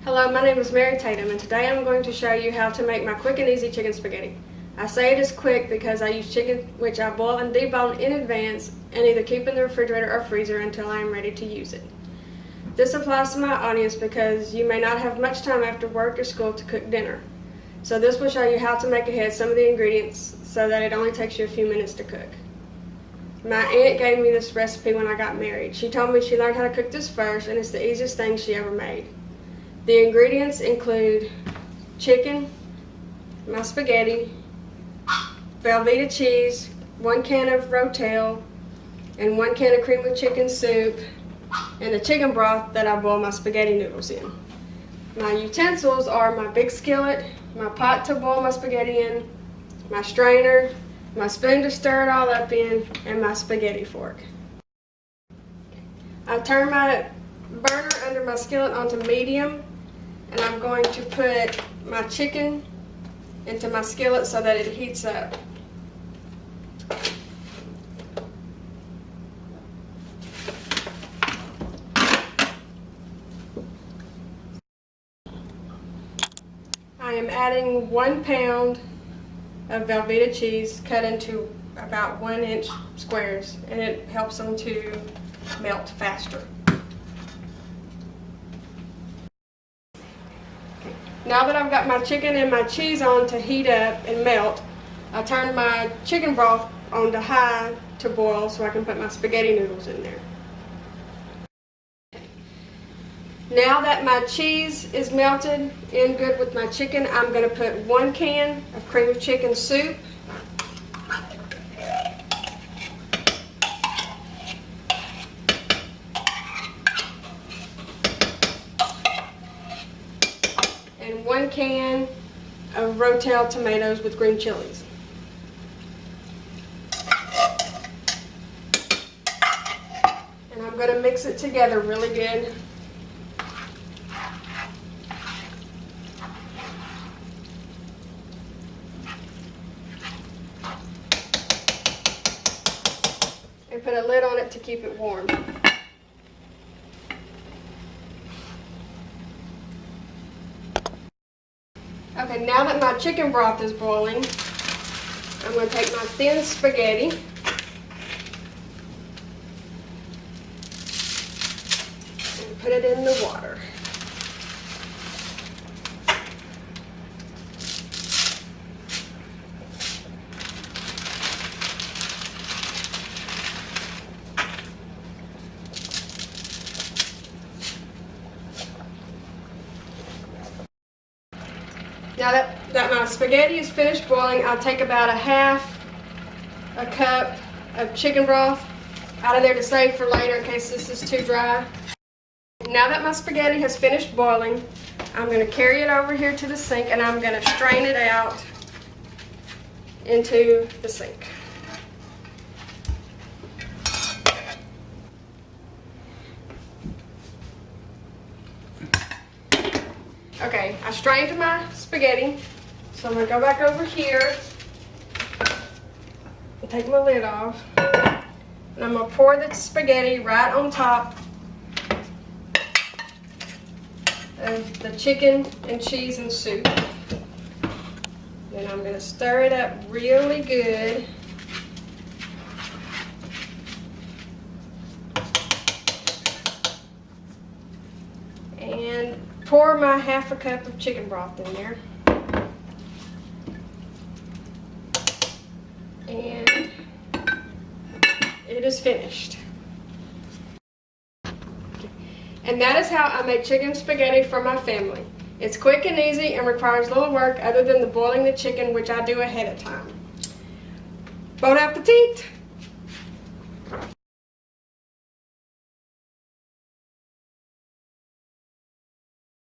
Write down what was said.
Hello, my name is Mary Tatom, and today I'm going to show you how to make my quick and easy chicken spaghetti. I say it is quick because I use chicken which I boil and debone in advance and either keep in the refrigerator or freezer until I am ready to use it. This applies to my audience because you may not have much time after work or school to cook dinner. So this will show you how to make ahead some of the ingredients so that it only takes you a few minutes to cook. My aunt gave me this recipe when I got married. She told me she learned how to cook this first, and it's the easiest thing she ever made. The ingredients include chicken, my spaghetti, Velveeta cheese, 1 can of Rotel, and 1 can of cream of chicken soup, and the chicken broth that I boil my spaghetti noodles in. My utensils are my big skillet, my pot to boil my spaghetti in, my strainer, my spoon to stir it all up in, and my spaghetti fork. I turn my burner under my skillet onto medium, and I'm going to put my chicken into my skillet so that it heats up. I am adding 1 pound of Velveeta cheese cut into about 1-inch squares, and it helps them to melt faster. Now that I've got my chicken and my cheese on to heat up and melt, I turn my chicken broth on to high to boil so I can put my spaghetti noodles in there. Now that my cheese is melted in good with my chicken, I'm going to put 1 can of cream of chicken soup, and 1 can of Rotel tomatoes with green chilies. And I'm going to mix it together really good. And put a lid on it to keep it warm. Okay, now that my chicken broth is boiling, I'm going to take my thin spaghetti and put it in the water. Now that my spaghetti is finished boiling, I'll take about a cup of chicken broth out of there to save for later in case this is too dry. Now that my spaghetti has finished boiling, I'm going to carry it over here to the sink and I'm going to strain it out into the sink. Okay, I strained my spaghetti, so I'm going to go back over here and take my lid off. And I'm going to pour the spaghetti right on top of the chicken and cheese and soup. Then I'm going to stir it up really good. And pour my 1/2 cup of chicken broth in there. And it is finished. And that is how I make chicken spaghetti for my family. It's quick and easy and requires little work other than the boiling the chicken, which I do ahead of time. Bon appetit!